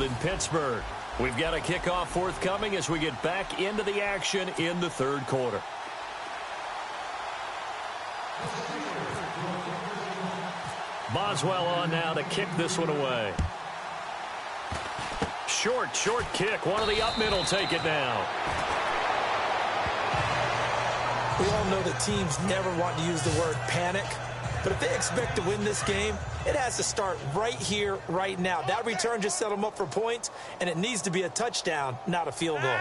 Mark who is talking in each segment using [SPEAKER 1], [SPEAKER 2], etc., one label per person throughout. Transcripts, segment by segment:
[SPEAKER 1] in Pittsburgh. We've got a kickoff forthcoming as we get back into the action in the third quarter. Boswell on now to kick this one away. Short kick. One of the up middle take it down.
[SPEAKER 2] We all know that teams never want to use the word panic. But if they expect to win this game, it has to start right here, right now. That return just set them up for points, and it needs to be a touchdown, not a field goal.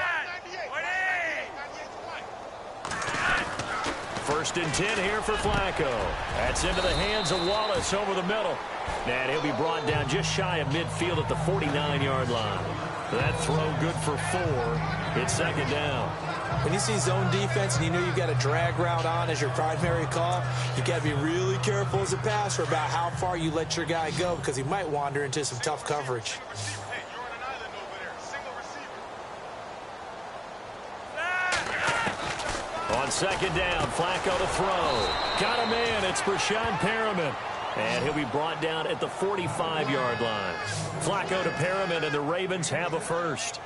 [SPEAKER 1] 1st and 10 here for Flacco. That's into the hands of Wallace over the middle. And he'll be brought down just shy of midfield at the 49-yard line. That throw good for 4. It's 2nd down.
[SPEAKER 2] When you see zone defense and you know you've got a drag route on as your primary call, you got to be really careful as a passer about how far you let your guy go because he might wander into some tough coverage.
[SPEAKER 1] On 2nd down, Flacco to throw. Got a man. It's Brashad Perriman. And he'll be brought down at the 45-yard line. Flacco to Perriman, and the Ravens have a first.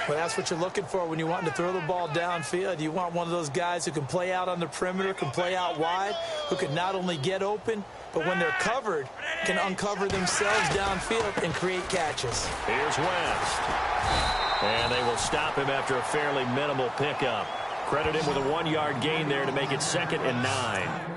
[SPEAKER 2] Well, that's what you're looking for when you want to throw the ball downfield. You want one of those guys who can play out on the perimeter, can play out wide, who can not only get open, but when they're covered, can uncover themselves downfield and create catches.
[SPEAKER 1] Here's West. And they will stop him after a fairly minimal pickup. Credit him with a 1-yard gain there to make it 2nd and 9.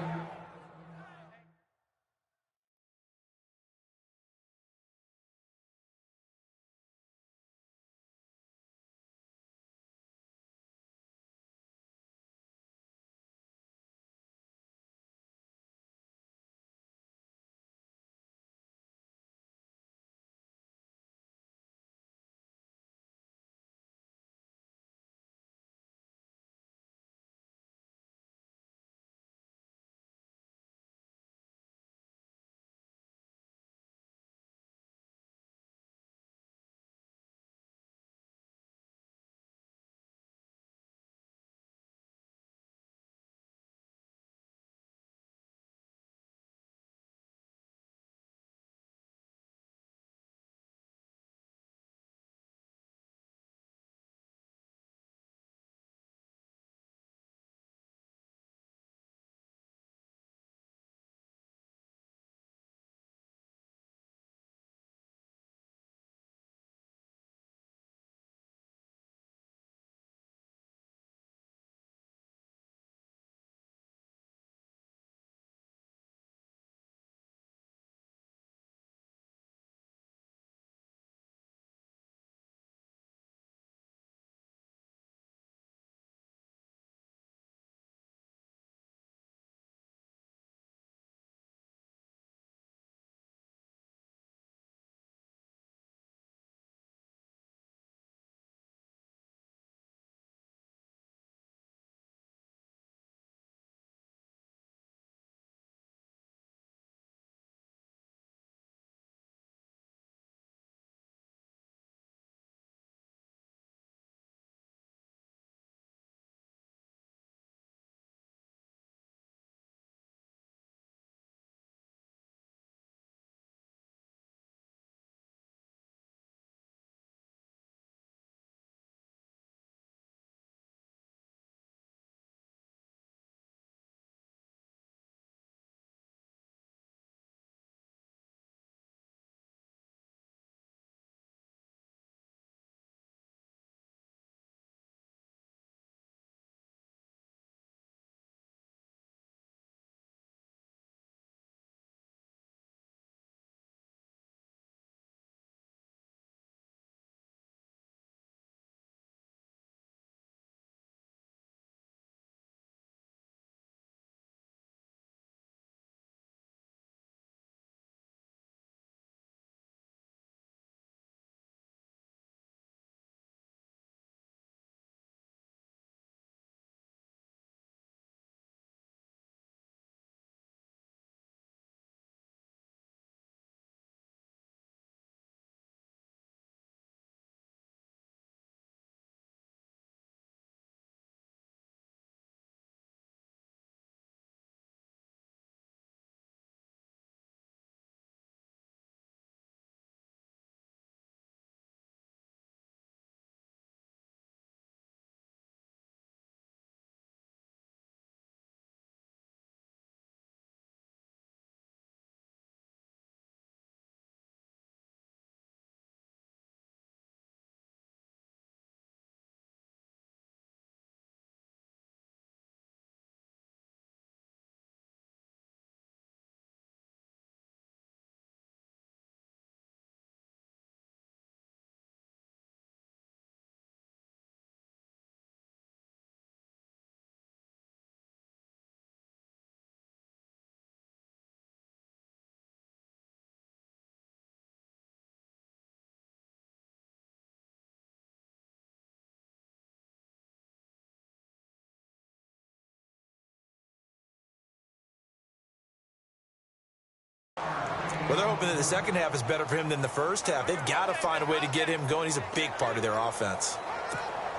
[SPEAKER 2] Well, they're hoping that the second half is better for him than the first half. They've got to find a way to get him going. He's a big part of their offense.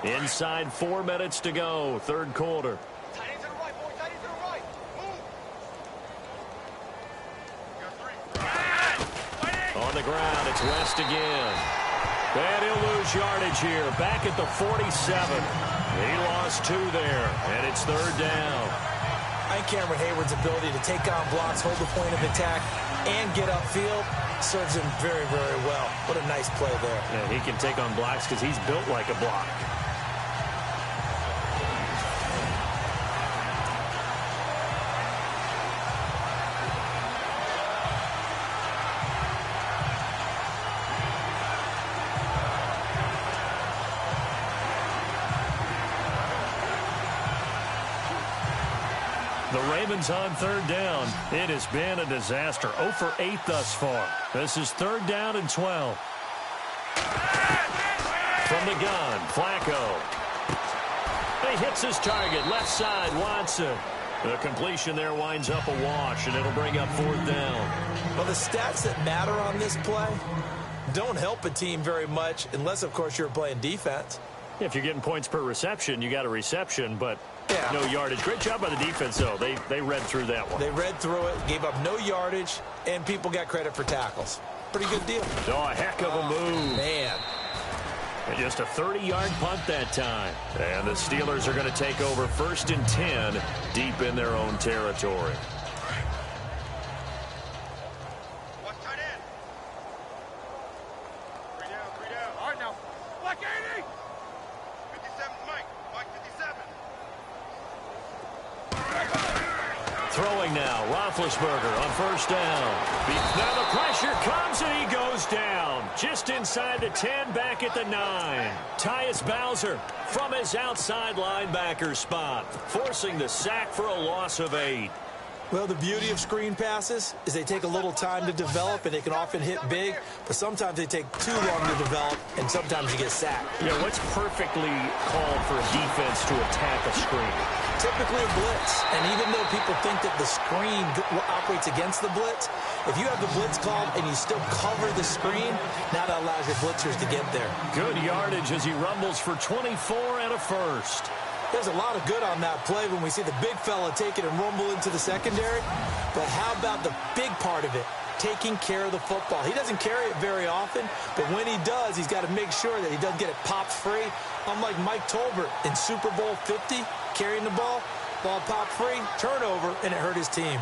[SPEAKER 1] Inside 4 minutes to go, third quarter. On the ground, it's West again. And he'll lose yardage here, back at the 47. He lost 2 there, and it's third down.
[SPEAKER 2] I think Cameron Hayward's ability to take on blocks, hold the point of attack, and get upfield serves him very, very well. What a nice play there.
[SPEAKER 1] Yeah, he can take on blocks because he's built like a block. The Ravens on third down. It has been a disaster. 0 for 8 thus far. This is third down and 12. From the gun, Flacco. He hits his target, left side, Watson. The completion there winds up a wash, and it'll bring up fourth down.
[SPEAKER 2] Well, the stats that matter on this play don't help a team very much unless, of course, you're playing defense.
[SPEAKER 1] If you're getting points per reception, you got a reception, but no yardage. Great job by the defense, though. They read through that one.
[SPEAKER 2] They read through it, gave up no yardage, and people got credit for tackles. Pretty good deal.
[SPEAKER 1] Oh, a heck of a move.
[SPEAKER 2] Man.
[SPEAKER 1] And just a 30-yard punt that time. And the Steelers are going to take over 1st and 10 deep in their own territory. Throwing now, Roethlisberger on first down. Now the pressure comes and he goes down. Just inside the 10, back at the 9. Tyus Bowser from his outside linebacker spot, forcing the sack for a loss of 8.
[SPEAKER 2] Well, the beauty of screen passes is they take a little time to develop, and they can often hit big, but sometimes they take too long to develop, and sometimes you get sacked.
[SPEAKER 1] Yeah, what's perfectly called for a defense to attack a screen?
[SPEAKER 2] Typically a blitz, and even though people think that the screen operates against the blitz, if you have the blitz called and you still cover the screen, now that allows your blitzers to get there.
[SPEAKER 1] Good yardage as he rumbles for 24 and a first.
[SPEAKER 2] There's a lot of good on that play when we see the big fella take it and rumble into the secondary. But how about the big part of it, taking care of the football? He doesn't carry it very often, but when he does, he's got to make sure that he doesn't get it popped free. Unlike Mike Tolbert in Super Bowl 50, carrying the ball popped free, turnover, and it hurt his team.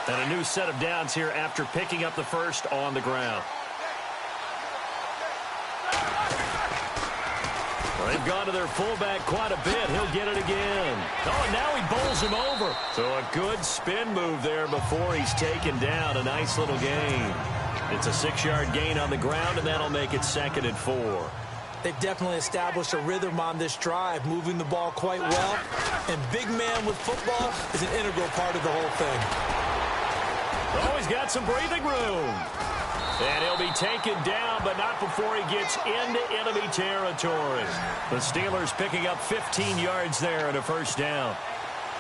[SPEAKER 1] And a new set of downs here after picking up the first on the ground. Well, they've gone to their fullback quite a bit. He'll get it again. Oh, and now he bowls him over. So a good spin move there before he's taken down. A nice little gain. It's a 6-yard gain on the ground, and that'll make it 2nd and 4.
[SPEAKER 2] They've definitely established a rhythm on this drive, moving the ball quite well. And big man with football is an integral part of the whole thing.
[SPEAKER 1] Oh, he's got some breathing room. And he'll be taken down, but not before he gets into enemy territory. The Steelers picking up 15 yards there and a first down.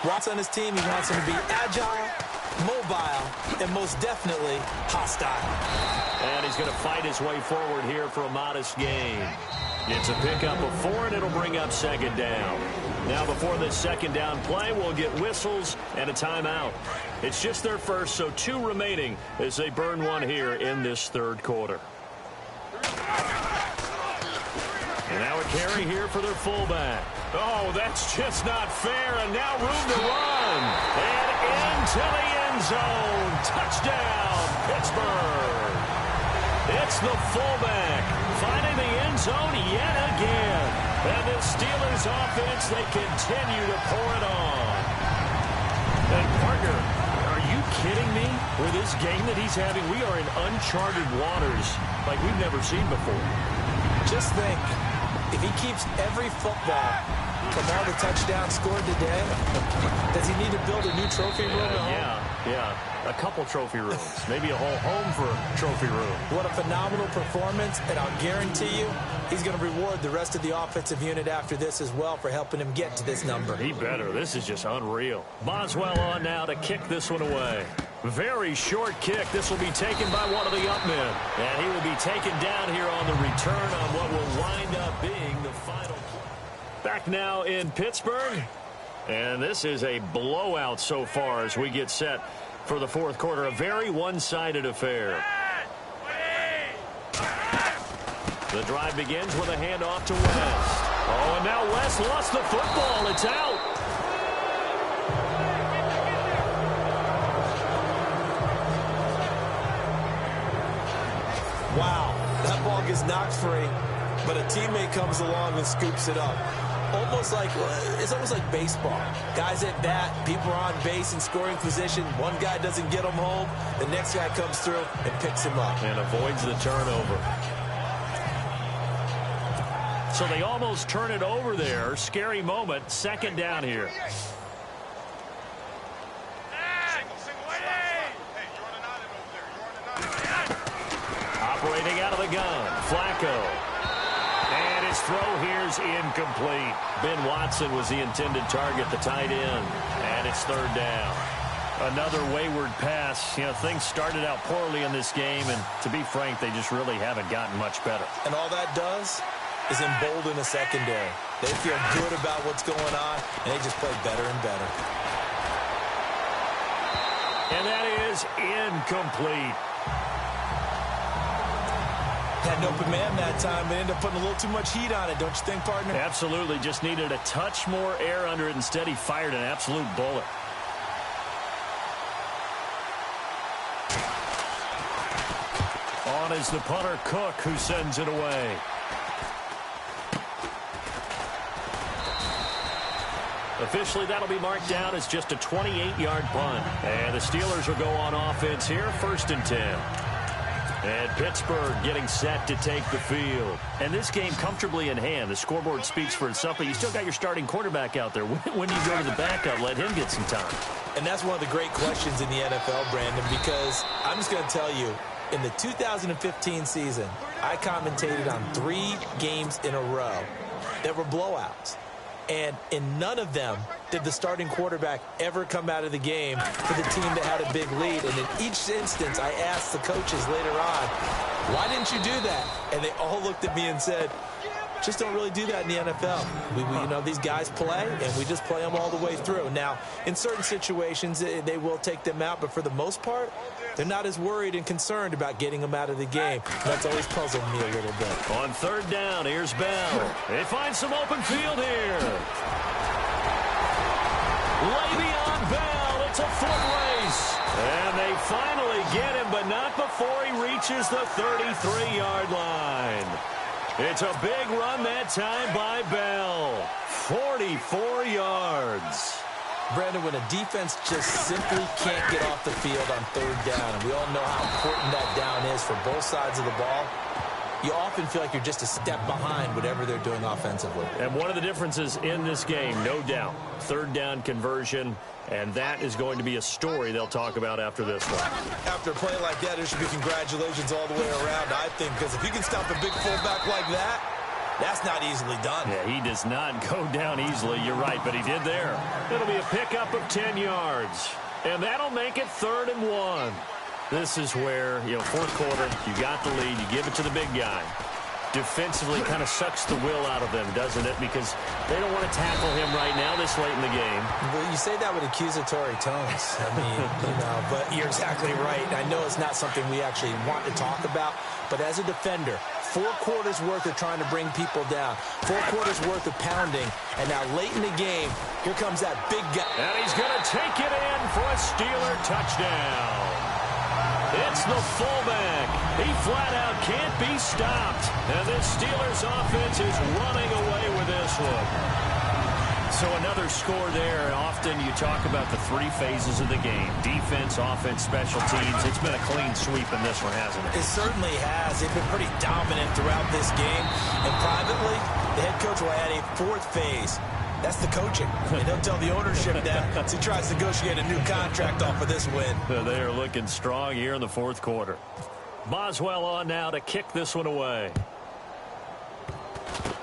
[SPEAKER 2] Watts on his team, he wants him to be agile, mobile, and most definitely hostile.
[SPEAKER 1] And he's going to fight his way forward here for a modest gain. It's a pickup of 4, and it'll bring up 2nd down. Now, before this 2nd down play, we'll get whistles and a timeout. It's just their first, so 2 remaining as they burn one here in this 3rd quarter. And now a carry here for their fullback. Oh, that's just not fair, and now room to run. And into the end zone. Touchdown, Pittsburgh. It's the fullback finding the end zone yet again. And the Steelers offense, they continue to pour it on. And partner, are you kidding me? With this game that he's having, we are in uncharted waters like we've never seen before.
[SPEAKER 2] Just think, if he keeps every football from all the touchdowns scored today, does he need to build a new trophy room at home?
[SPEAKER 1] Yeah. Yeah, a couple trophy rooms. Maybe a whole home for a trophy room.
[SPEAKER 2] What a phenomenal performance, and I'll guarantee you he's going to reward the rest of the offensive unit after this as well for helping him get to this number.
[SPEAKER 1] He better. This is just unreal. Boswell on now to kick this one away. Very short kick. This will be taken by one of the up men. And he will be taken down here on the return on what will wind up being the final play. Back now in Pittsburgh. And this is a blowout so far as we get set for the fourth quarter. A very one-sided affair. The drive begins with a handoff to West. Oh, and now West lost the football. It's out.
[SPEAKER 2] Wow, that ball gets knocked free, but a teammate comes along and scoops it up. It's almost like baseball. Guys at bat, people are on base in scoring position. One guy doesn't get him home. The next guy comes through and picks him up.
[SPEAKER 1] And avoids the turnover. So they almost turn it over there. Scary moment. Second down here. Operating out of the gun. Flacco. And his throw here's incomplete. Ben Watson was the intended target, the tight end. And it's third down. Another wayward pass. You know, things started out poorly in this game, and to be frank, they just really haven't gotten much better.
[SPEAKER 2] And all that does is embolden a secondary. They feel good about what's going on, and they just play better and better.
[SPEAKER 1] And that is incomplete.
[SPEAKER 2] Had an open man that time, but ended up putting a little too much heat on it, don't you think, partner?
[SPEAKER 1] Absolutely. Just needed a touch more air under it. Instead, he fired an absolute bullet. On is the punter, Cook, who sends it away. Officially, that'll be marked down as just a 28-yard punt. And the Steelers will go on offense here, 1st and 10. And Pittsburgh getting set to take the field. And this game comfortably in hand. The scoreboard speaks for itself, but you still got your starting quarterback out there. When do you go to the backup? Let him get some time.
[SPEAKER 2] And that's one of the great questions in the NFL, Brandon, because I'm just going to tell you, in the 2015 season, I commentated on 3 games in a row that were blowouts. And in none of them did the starting quarterback ever come out of the game for the team that had a big lead. And in each instance, I asked the coaches later on, why didn't you do that? And they all looked at me and said, just don't really do that in the NFL. You know, these guys play, and we just play them all the way through. Now, in certain situations, they will take them out, but for the most part, they're not as worried and concerned about getting them out of the game. That's always puzzled me a little bit.
[SPEAKER 1] On third down, here's Bell. They find some open field here. Le'Veon Bell, it's a foot race. And they finally get him, but not before he reaches the 33-yard line. It's a big run that time by Bell. 44 yards.
[SPEAKER 2] Brandon, when a defense just simply can't get off the field on third down, and we all know how important that down is for both sides of the ball, you often feel like you're just a step behind whatever they're doing offensively.
[SPEAKER 1] And one of the differences in this game, no doubt, third down conversion, and that is going to be a story they'll talk about after this one.
[SPEAKER 2] After a play like that, there should be congratulations all the way around, I think, because if you can stop a big fullback like that, that's not easily done.
[SPEAKER 1] Yeah, he does not go down easily. You're right, but he did there. It'll be a pickup of 10 yards, and that'll make it 3rd and 1. This is where, you know, fourth quarter, you got the lead, you give it to the big guy. Defensively kind of sucks the will out of them, doesn't it? Because they don't want to tackle him right now this late in the game.
[SPEAKER 2] Well, you say that with accusatory tones. I mean, you know, but you're exactly right. I know it's not something we actually want to talk about, but as a defender, 4 quarters worth of trying to bring people down, 4 quarters worth of pounding, and now late in the game, here comes that big guy.
[SPEAKER 1] And he's going to take it in for a Steeler touchdown. It's the fullback. He flat out can't be stopped. And this Steelers offense is running away with this one. So another score there. Often you talk about the 3 phases of the game. Defense, offense, special teams. It's been a clean sweep in this one, hasn't it?
[SPEAKER 2] It certainly has. They've been pretty dominant throughout this game. And privately, the head coach will add a 4th phase. That's the coaching. And they'll tell the ownership that as he tries to negotiate a new contract off of this win.
[SPEAKER 1] They are looking strong here in the fourth quarter. Boswell on now to kick this one away.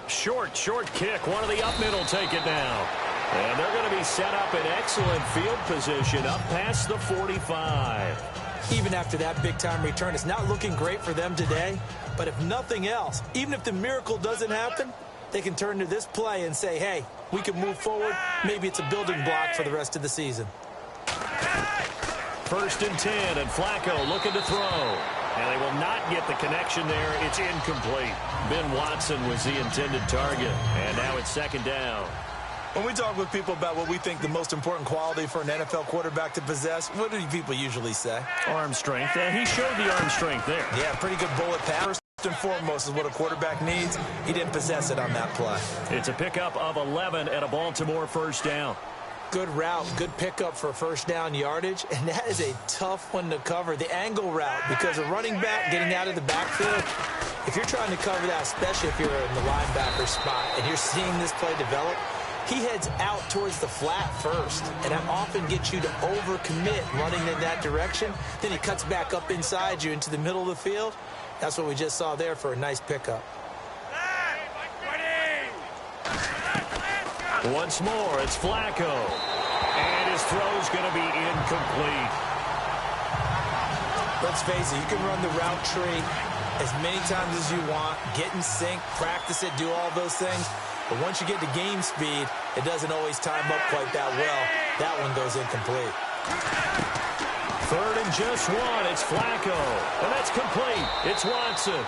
[SPEAKER 1] Short kick. One of the up middle take it down. And they're going to be set up in excellent field position up past the 45.
[SPEAKER 2] Even after that big-time return, it's not looking great for them today. But if nothing else, even if the miracle doesn't happen, they can turn to this play and say, hey, we can move forward. Maybe it's a building block for the rest of the season.
[SPEAKER 1] 1st and 10, and Flacco looking to throw. And they will not get the connection there. It's incomplete. Ben Watson was the intended target. And now it's 2nd down.
[SPEAKER 2] When we talk with people about what we think the most important quality for an NFL quarterback to possess, what do people usually say?
[SPEAKER 1] Arm strength. He showed the arm strength there.
[SPEAKER 2] Yeah, pretty good bullet pass. First and foremost is what a quarterback needs. He didn't possess it on that play.
[SPEAKER 1] It's a pickup of 11 at a Baltimore 1st down.
[SPEAKER 2] Good route, good pickup for 1st down yardage, and that is a tough one to cover, the angle route, because a running back getting out of the backfield, if you're trying to cover that, especially if you're in the linebacker spot and you're seeing this play develop, he heads out towards the flat first, and that often gets you to overcommit running in that direction. Then he cuts back up inside you into the middle of the field. That's what we just saw there for a nice pickup.
[SPEAKER 1] Once more, it's Flacco. And his throw's going to be incomplete.
[SPEAKER 2] Let's face it, you can run the route tree as many times as you want, get in sync, practice it, do all those things. But once you get to game speed, it doesn't always time up quite that well. That one goes incomplete.
[SPEAKER 1] 3rd and just 1. It's Flacco. And that's complete. It's Watson.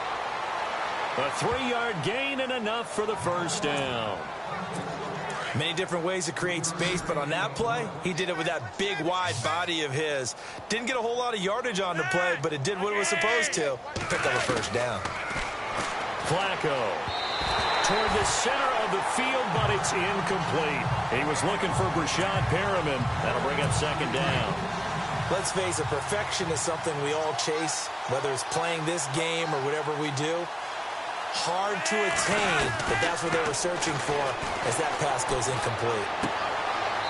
[SPEAKER 1] A 3-yard gain and enough for the 1st down.
[SPEAKER 2] Many different ways to create space, but on that play, he did it with that big, wide body of his. Didn't get a whole lot of yardage on the play, but it did what it was supposed to. Picked up a 1st down.
[SPEAKER 1] Flacco toward the center of the field, but it's incomplete. He was looking for Brashad Perriman. That'll bring up 2nd down.
[SPEAKER 2] Let's face it, perfection is something we all chase, whether it's playing this game or whatever we do. Hard to attain, but that's what they were searching for as that pass goes incomplete.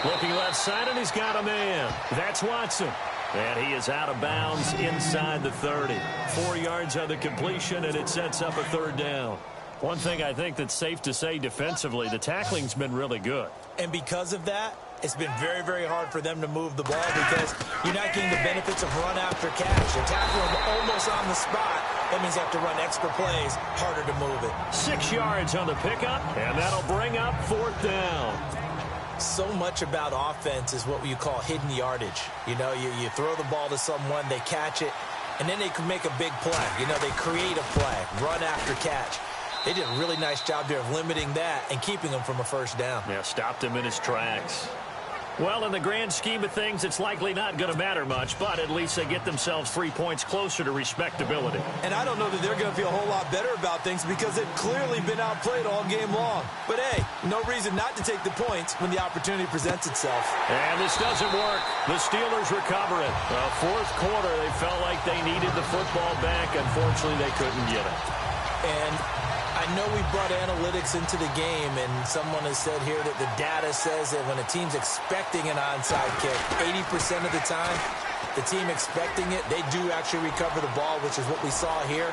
[SPEAKER 1] Looking left side, and he's got a man. That's Watson. And he is out of bounds inside the 30. 4 yards on the completion, and it sets up a 3rd down. One thing I think that's safe to say defensively, the tackling's been really good.
[SPEAKER 2] And because of that, it's been very, very hard for them to move the ball because you're not getting the benefits of run after catch. You're tackling them almost on the spot. That means you have to run extra plays, harder to move it.
[SPEAKER 1] 6 yards on the pickup, and that'll bring up 4th down.
[SPEAKER 2] So much about offense is what you call hidden yardage. You know, you throw the ball to someone, they catch it, and then they can make a big play. You know, they create a play, run after catch. They did a really nice job there of limiting that and keeping him from a 1st down.
[SPEAKER 1] Yeah, stopped him in his tracks. Well, in the grand scheme of things, it's likely not going to matter much, but at least they get themselves 3 points closer to respectability.
[SPEAKER 2] And I don't know that they're going to feel a whole lot better about things because they've clearly been outplayed all game long. But, hey, no reason not to take the points when the opportunity presents itself.
[SPEAKER 1] And this doesn't work. The Steelers recover it. The 4th quarter, they felt like they needed the football back. Unfortunately, they couldn't get it.
[SPEAKER 2] And I know we brought analytics into the game, and someone has said here that the data says that when a team's expecting an onside kick, 80% of the time, the team expecting it, they do actually recover the ball, which is what we saw here.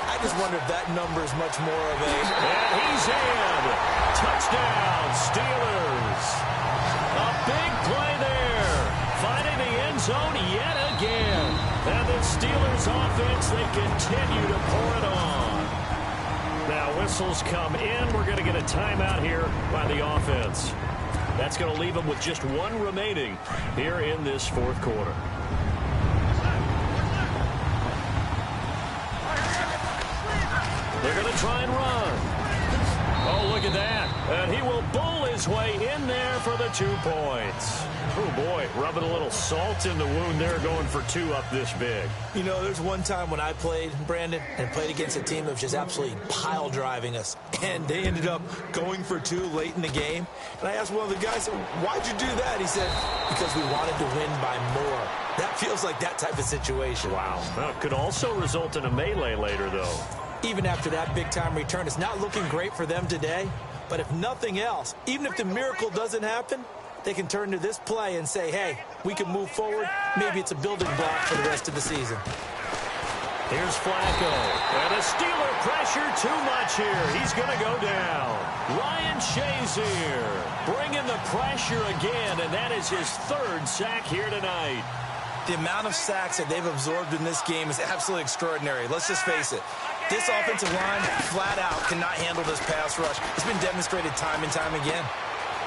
[SPEAKER 2] I just wonder if that number is much more of a...
[SPEAKER 1] And he's in. Touchdown, Steelers. A big play there. Finding the end zone yet again. And the Steelers offense, they continue to pour it on. Now whistles come in. We're going to get a timeout here by the offense. That's going to leave them with just 1 remaining here in this 4th quarter. They're going to try and run. Oh, look at that. And he will bowl his way in there for the 2 points. Oh, boy, rubbing a little salt in the wound there, going for 2 up this big.
[SPEAKER 2] You know, there's one time when I played, Brandon, and played against a team that was just absolutely pile driving us. And they ended up going for 2 late in the game. And I asked one of the guys, why'd you do that? He said, because we wanted to win by more. That feels like that type of situation.
[SPEAKER 1] Wow. Well, it could also result in a melee later, though.
[SPEAKER 2] Even after that big-time return, it's not looking great for them today. But if nothing else, even if the miracle doesn't happen, they can turn to this play and say, hey, we can move forward. Maybe it's a building block for the rest of the season.
[SPEAKER 1] Here's Flacco. And a Steeler pressure too much here. He's going to go down. Ryan Shazier bringing the pressure again, and that is his third sack here tonight.
[SPEAKER 2] The amount of sacks that they've absorbed in this game is absolutely extraordinary. Let's just face it. This offensive line, flat out, cannot handle this pass rush. It's been demonstrated time and time again.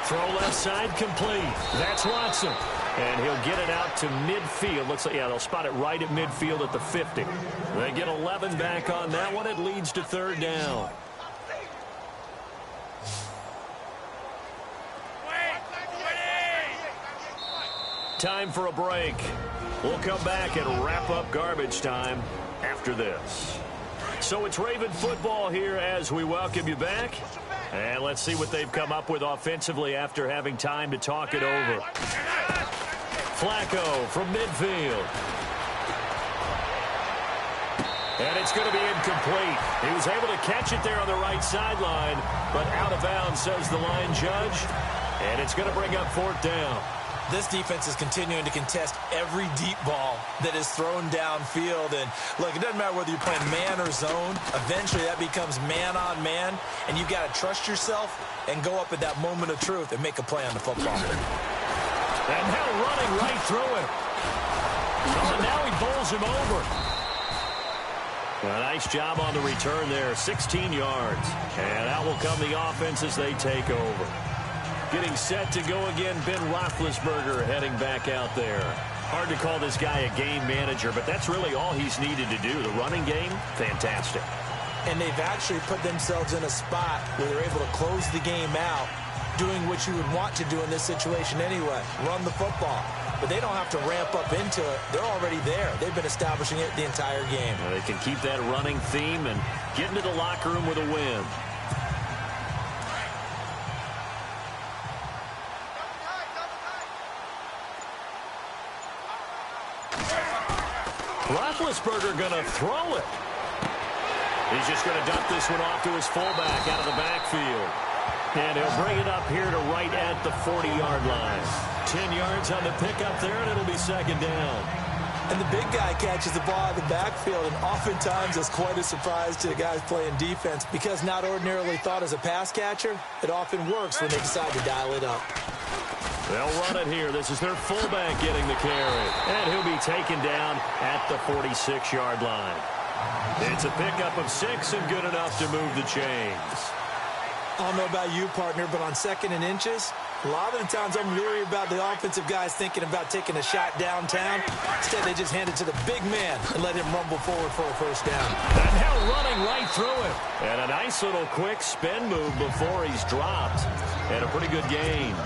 [SPEAKER 1] Throw left side complete. That's Watson. And he'll get it out to midfield. Looks like, yeah, they'll spot it right at midfield at the 50. They get 11 back on that one. It leads to third down. Time for a break. We'll come back and wrap up garbage time after this. So it's Raven football here as we welcome you back. And let's see what they've come up with offensively after having time to talk it over. Flacco from midfield. And it's going to be incomplete. He was able to catch it there on the right sideline, but out of bounds, says the line judge. And it's going to bring up fourth down.
[SPEAKER 2] This defense is continuing to contest every deep ball that is thrown downfield. And, look, it doesn't matter whether you're playing man or zone. Eventually, that becomes man-on-man, and you've got to trust yourself and go up at that moment of truth and make a play on the football.
[SPEAKER 1] And now running right through it. Oh, now he bowls him over. A nice job on the return there, 16 yards. And out will come the offense as they take over. Getting set to go again, Ben Roethlisberger heading back out there. Hard to call this guy a game manager, but that's really all he's needed to do. The running game, fantastic.
[SPEAKER 2] And they've actually put themselves in a spot where they're able to close the game out, doing what you would want to do in this situation anyway, run the football. But they don't have to ramp up into it. They're already there. They've been establishing it the entire game.
[SPEAKER 1] Well, they can keep that running theme and get into the locker room with a win. Roethlisberger going to throw it. He's just going to dump this one off to his fullback out of the backfield. And he'll bring it up here to right at the 40-yard line. 10 yards on the pickup there, and it'll be second down.
[SPEAKER 2] And the big guy catches the ball out of the backfield, and oftentimes it's quite a surprise to the guys playing defense because not ordinarily thought as a pass catcher, it often works when they decide to dial it up.
[SPEAKER 1] They'll run it here. This is their fullback getting the carry. And he'll be taken down at the 46-yard line. It's a pickup of 6 and good enough to move the chains.
[SPEAKER 2] I don't know about you, partner, but on second and inches, a lot of the times I'm leery about the offensive guys thinking about taking a shot downtown. Instead, they just hand it to the big man and let him rumble forward for a first down.
[SPEAKER 1] And now running right through it. And a nice little quick spin move before he's dropped. And a pretty good gain.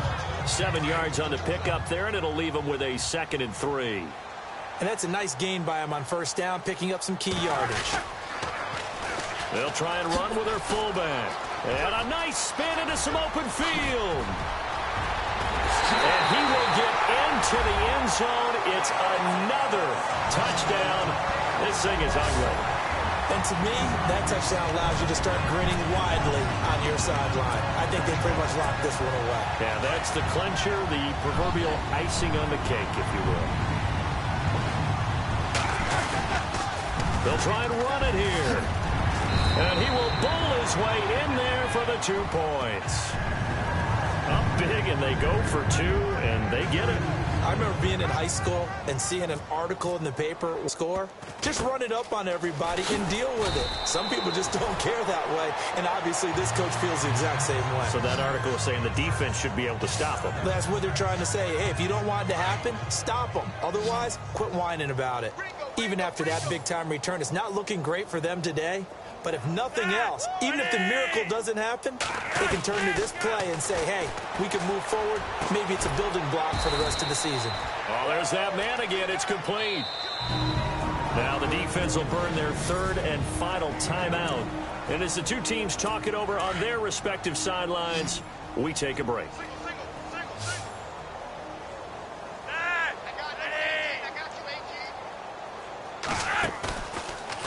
[SPEAKER 1] 7 yards on the pickup there, and it'll leave him with a 2nd and 3.
[SPEAKER 2] And that's a nice gain by him on first down, picking up some key yardage.
[SPEAKER 1] They'll try and run with their fullback. And a nice spin into some open field. And he will get into the end zone. It's another touchdown. This thing is ugly.
[SPEAKER 2] And to me, that touchdown allows you to start grinning widely on your sideline. I think they pretty much locked this one away.
[SPEAKER 1] Yeah, that's the clincher, the proverbial icing on the cake, if you will. They'll try and run it here. And he will bowl his way in there for the 2 points. Up big, and they go for 2, and they get it.
[SPEAKER 2] I remember being in high school and seeing an article in the paper score. Just run it up on everybody and deal with it. Some people just don't care that way, and obviously this coach feels the exact same way.
[SPEAKER 1] So that article is saying the defense should be able to stop them.
[SPEAKER 2] That's what they're trying to say. Hey, if you don't want it to happen, stop them. Otherwise, quit whining about it. Even after that big-time return, it's not looking great for them today. But if nothing else, even if the miracle doesn't happen, they can turn to this play and say, hey, we can move forward. Maybe it's a building block for the rest of the season.
[SPEAKER 1] Oh, there's that man again. It's complete. Now the defense will burn their 3rd and final timeout. And as the two teams talk it over on their respective sidelines, we take a break.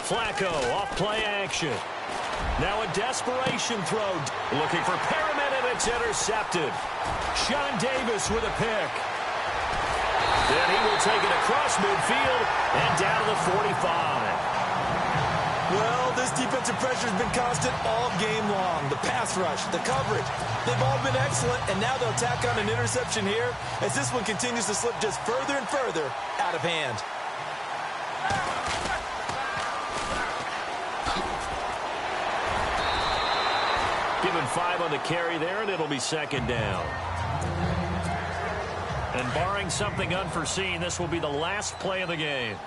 [SPEAKER 1] Flacco off play action. Now a desperation throw. Looking for Paramount. It's intercepted. Sean Davis with a pick. And he will take it across midfield and down to the 45.
[SPEAKER 2] Well, this defensive pressure has been constant all game long. The pass rush, the coverage, they've all been excellent, and now they'll tack on an interception here as this one continues to slip just further and further out of hand.
[SPEAKER 1] Given 5 on the carry there, and it'll be second down. And barring something unforeseen, this will be the last play of the game.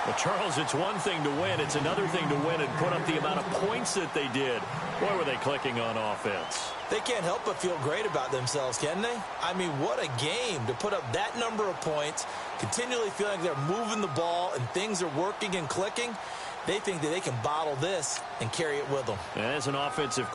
[SPEAKER 1] Well, Charles, it's one thing to win. It's another thing to win and put up the amount of points that they did. Boy, were they clicking on offense.
[SPEAKER 2] They can't help but feel great about themselves, can they? I mean, what a game to put up that number of points, continually feeling like they're moving the ball and things are working and clicking. They think that they can bottle this and carry it with them.
[SPEAKER 1] As an offensive